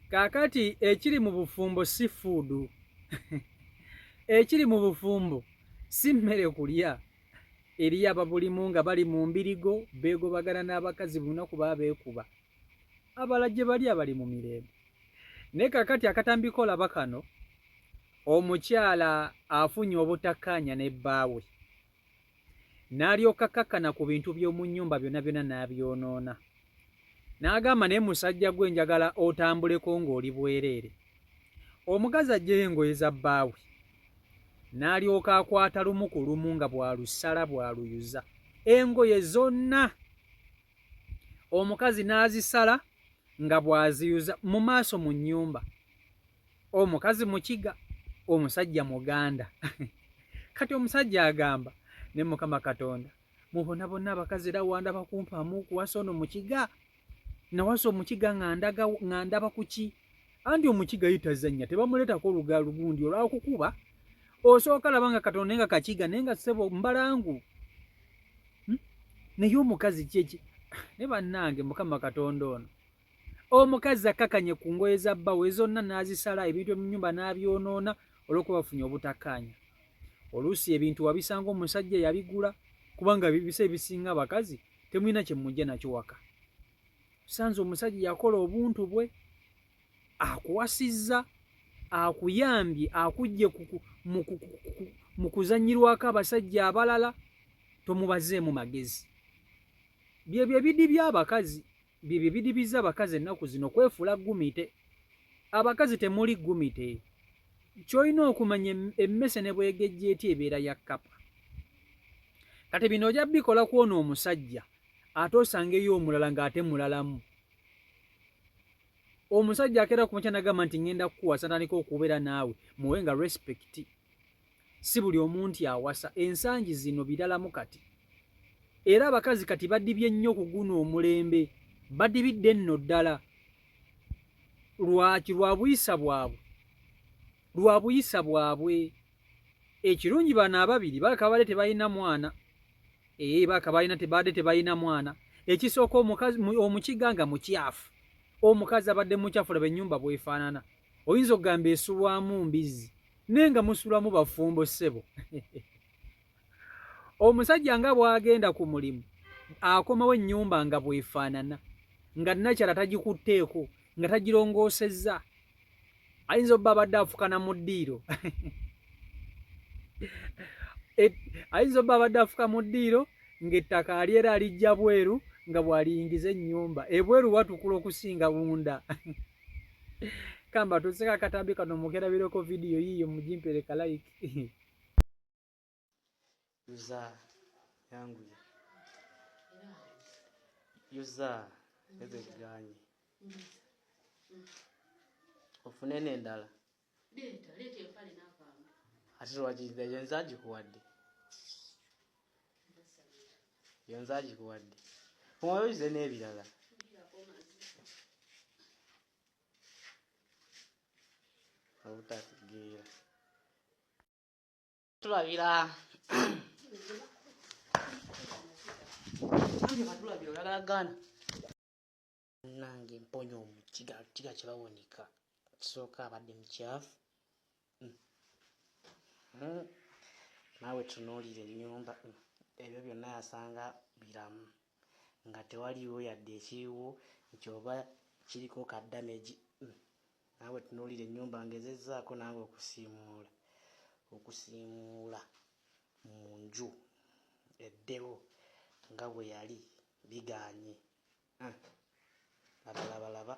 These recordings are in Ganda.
Kakati ekiri mu bufumbo si food. Ekiri mu bufumbo si mmere kulya. Eri ababulimu nga bali mu mbirigo beegobagana n'abakazi bunaku beekuba. Abala gye bali abali mu mirembe. Ne kakati akatambiko olaba kano, omukyala afunye obutakkaanya ne bbaawe. N'alyoka kakkana ku bintu by'omu nnyumba byonna byonna n'abyonoona. N'agamba naye musajja gwe njagala otambuleko ng'oli bwereere. Omukazi aggyeyo engoye za bbaawe. N'alyoka akwata lumu ku lumu nga bw'alusala bw'aluyuza. Engoye zonna omukazi n'azisala nga bw'aziyuza mu maaso mu nnyumba. Omukazi mukiga, omusajja muganda. Kati omusajja agamba ne Mukama Katonda, mu bonna bonna abakazi era wandaba kumpaamu kuwasa ono mukiga. Nawasa omukiga nga ndaba ku ki? Anti omukiga yitazannya tebamuleetako olugalu gundi olwakukuba. Osooka laba nga Katonda nga kakiga naye nga ssebo mbalangu. Naye omukazi kyeki ne bannange Mukama Katonda ono. Omukazi akakanye ku ngoye za bbaawe zonna n'azisala ebintu mu nnyumba n'abyonoona olw'okuba bafunye obutakkaanya. Oluusi ebintu wabisanga omusajja yabigula kubanga bibise ebisinga abakazi temulina kye mujja nakyo waka. Sanze omusajja yakola obuntu bwe, akuwasizza, akuyambye, akujje mu kuzannyirwako abasajja abalala, tomubazeemu magezi. Byebyo ebidi by'abakazi, byebyo ebidibiza abakazi ennaku zino kwefuula gumite. Abakazi temuli gumite. Ky'olina okumanya emmese ne bwegejja eti ebeera ya kkapa. Kati bino ojja bikola kw'ono omusajja ate osangeyo omulala ng'ate mulalamu. Omusajja akeera ku makya n'agamba nti ngenda kukuwasa ntandika okubeera naawe muwe nga respect. Si buli omuntu awasa. Ensangi zino biralamu kati. Era abakazi kati badibye nnyo ku guno omulembe. Badibidde nno ddala. Lwaki? Lwa buyisa bwabwe. Ekirungi bano ababiri bakabale tebalina mwana. Bakabalina tebalina mwana. Ekisooka omukiga nga mukyafu. Omukazi abadde mukyafu laba ennyumba bwefaanana. Oyinza okugamba esulwamu mbizzi naye nga musulamu bafumbo ssebo. Omusajja nga bw'agenda ku mulimu akomawo ennyumba nga bwefaanana, nga nnakyala tagikutteeko, nga tagirongoosezza. Ayinza obba abadde afukana mu ddiiro. Ayinza obba abadde afuka mu ddiiro ng'ettaka alyera alijja bweru nga bw'aliyingiza ennyumba. Ebweru watukula okusinga bunda. Kamba tuseka akatambi kano mukerabireko vidiyo yiyo mugimpereka like. Yuza yangu yuza ezeganye ofune n'endala leta empale n'akanga ate lwakiriza yonzaji kuwadde omayoyize n'ebirala obutategeera tulabira batulabira olagalagana nange mponya omukiga kyebawonika kisooka abadde mukyafu. Naawe tunuulira ennyumba ebyo byonna yasanga biramu nga tewaliwo yadde ekiriwo nti oba kiriko ka damage. Naawe tunuulira ennyumba ngezezzaako naawe okusiimuula mu nju eddewo nga bwe yali bigaanye. Labalaba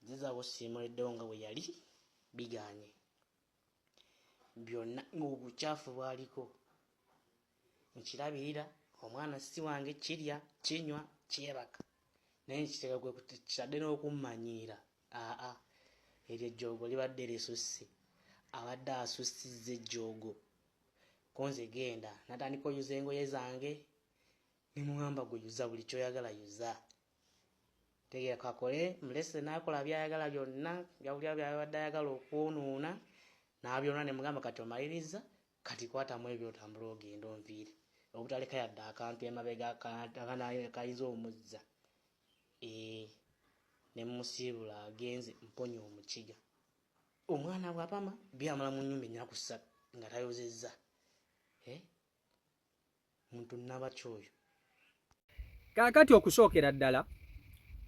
zizaawo siimuula eddewo nga bwe yali bigaanye. Byonna ng'obukyafu bwaliko. Nkirabirira omwana si wange kirya kinywa kyebaka naye nkiteka gwe kitadde n'okummanyiira. Eryo ejjoogo libadde lisusse, abadde asussizza ejjoogo. Konze genda natandika oyuza engoye zange ne mugamba gwe yuza buli kyoyagala yuza. Tegeera kakole mulese n'akola byayagala byonna byawulira byabadde ayagala okwonoona n'abyonoona ne mugamba kati omaliriza kati kwatamu ebyo otambula ogenda onviire obutaleka yadde akantu emabega kayinza omuzza. ne musiibula agenze mponya omukiga. Omwana bw'apama byamala mu nnyumba ennaku 3 nga tayozezza. Muntu nnaba kyoyo. Kaakati okusookera ddala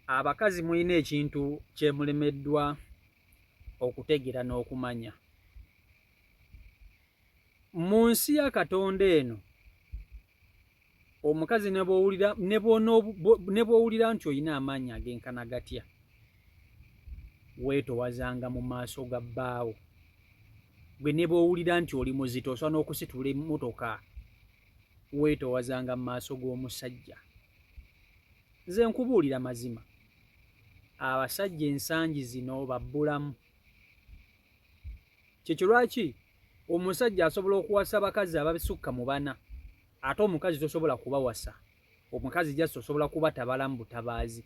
abakazi mulina ekintu kye mulemeddwa okutegeera n'okumanya. Mu nsi ya Katonda eno omukazi ne bw'owulira nti olina amaanyi ag'enkana gatya, weetowazanga mu maaso ga bbaawo. Gwe ne bw'owulira nti oli muzito osobola n'okusitula emmotoka, weetowazanga mu maaso g'omusajja. Nze nkubuulira mazima, abasajja ensangi zino babbulamu. Kyekyo lwaki omusajja asobola okuwasa abakazi abasukka mu 4 ate omukazi tosobola kubawasa. Omukazi jasi osobola kubatabala mu butabaazi.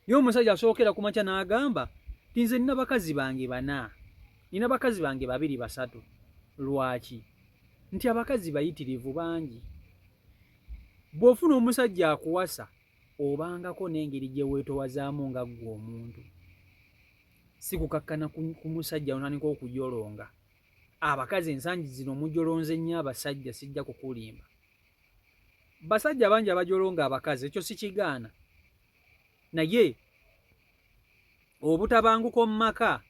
Naye omusajja asookera ku makya n'agamba nti nze nina bakazi bange 4, nina bakazi bange 2 3. Lwaki? Nti abakazi bayitirivu bangi. Bw'ofuna omusajja akuwasa obangako n'engeri gye weetowazaamu nga ggwe omuntu. Si kukakkana ku musajja onandika okujolonga. Abakazi ensangi zino mujolonze nnyo abasajja, sijja kukulimba. Basajja bangi abajolonga abakazi, ekyo sikigaana. Naye obutabanguko mu maka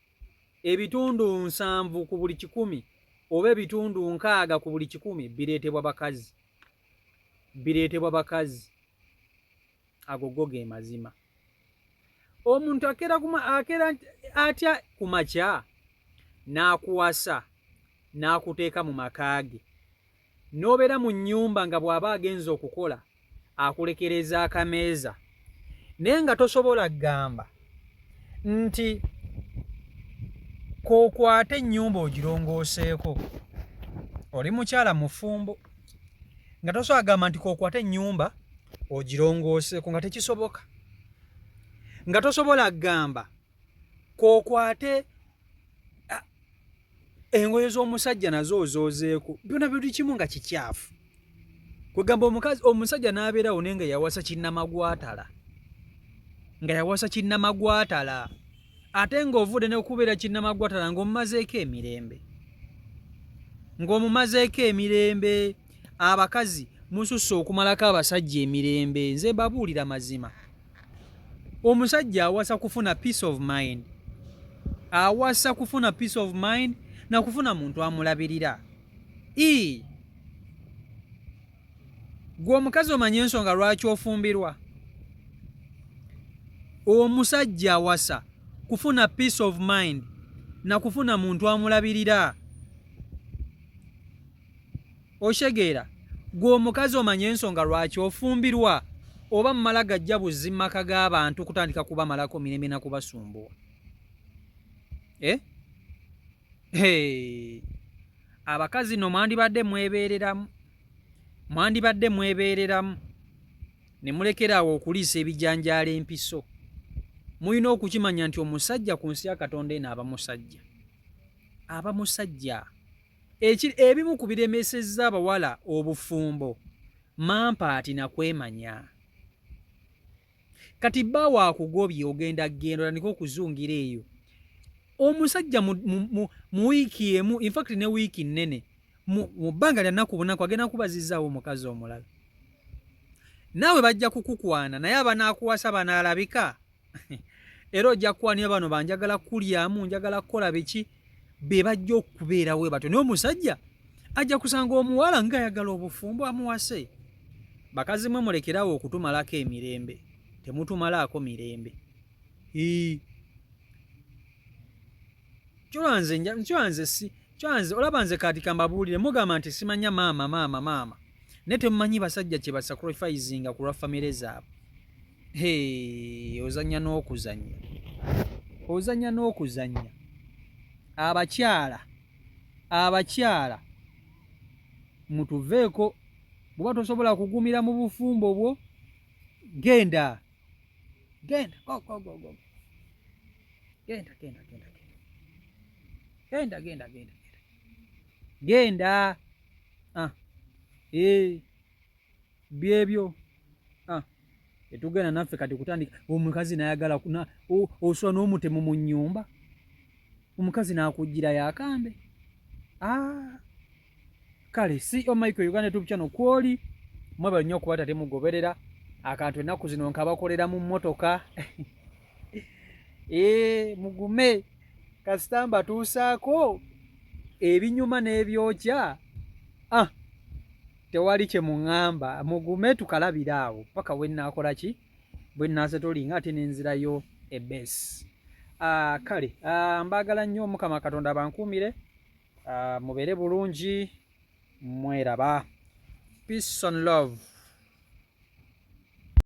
ebitundu 7 ku buli 100 oba ebitundu 60 ku buli 100 bireetebwa bakazi. Bireetebwa bakazi. Ago ge mazima. Omuntu akera atya ku makya n'akuwasa n'akuteeka mu makaage, n'obeera mu nnyumba nga bw'aba agenza okukola akulekereza akameeza, naye nga tosobola kugamba nti kookwate ennyumba ogirongooseeko. Oli mukyala mufumbo nga tosobola kugamba nti kookwate ennyumba ogirongooseeko, nga tekisoboka. Nga tosobola kugamba kookwate engoye z'omusajja nazo ozoozeeko, byonna biri kimu nga kikyafu. Kwegamba omusajja n'abeerawo naye nga yawasa kinnamagwatala, ate ng'ovudde n'okubeera kinnamagwatala ng'omumazeeko emirembe. Abakazi mususse okumalako abasajja emirembe. Nze mbabuulira mazima, omusajja awasa kufuna peace of mind, na kufuna muntu amulabirira. Gwe omukazi omanye ensonga lwaki ofumbirwa? Omusajja awasa kufuna peace of mind na kufuna muntu amulabirira. Oshegeera, gwe omukazi omanye ensonga lwaki ofumbirwa, oba mmala gajja buzzi maka g'abantu kutandika kubamalako mirembe na kubasumbuwa. Abakazi no mwandibadde mwebeereramu ne mulekeraawo okuliisa ebijanjaalo empiso. Mulina okukimanya nti omusajja ku nsi ya Katonda eno aba musajja. Ebimu ku biremesezza abawala obufumbo mampaati na kwemanya. Kati bba waakugobye ogenda genda otandika okuzungira eyo. Omusajja mu wiiki emu, in fact ne wiiki nnene, mu bbanga lya nnaku bunaku agenda kubazizzaawo omukazi omulala. Naawe bajja kukukwana naye abanaakuwasa banaalabika. Era ojja kukwanira bano banjagala kulyamu, njagala kukola biki, be bajja okubeerawo batyo. Naye omusajja ajja kusanga omuwala ng'ayagala obufumbo amuwase. Bakazi mwe mulekerawo okutumalako emirembe, temutumalaako mirembe. Kyanze olaba nze kati kambabuulire, mugamba nti simanya maama naye temumanyi basajja kye basacrificinga ku lwa famire zaabwe. Ozanya n'okuzanya. Abakyala mutuveeko. Bw'oba tosobola kugumira mu bufumbo bwo, genda go. Genda. Byebyo. etugenda naffe kati kutandika omukazi nayagala osula n'omutemu mu nnyumba omukazi n'akuggira yakambe. Kale si Michael Uganda YouTube channel kwoli mwebale nnyo okuba temugoberera akantu ennaku zino nkabakolera mu mmotoka mugume kasita mbatuusaako ebinyuma n'ebyokya tewali kye muŋŋamba, mugume tukalabira awo paka bwe nnaakola ki bwe nnaasetolinga ate n'enzirayo ebbesi. Kale mbaagala nnyo Mukama Katonda bankuumire, mubeere bulungi, mweraba. Peace and love.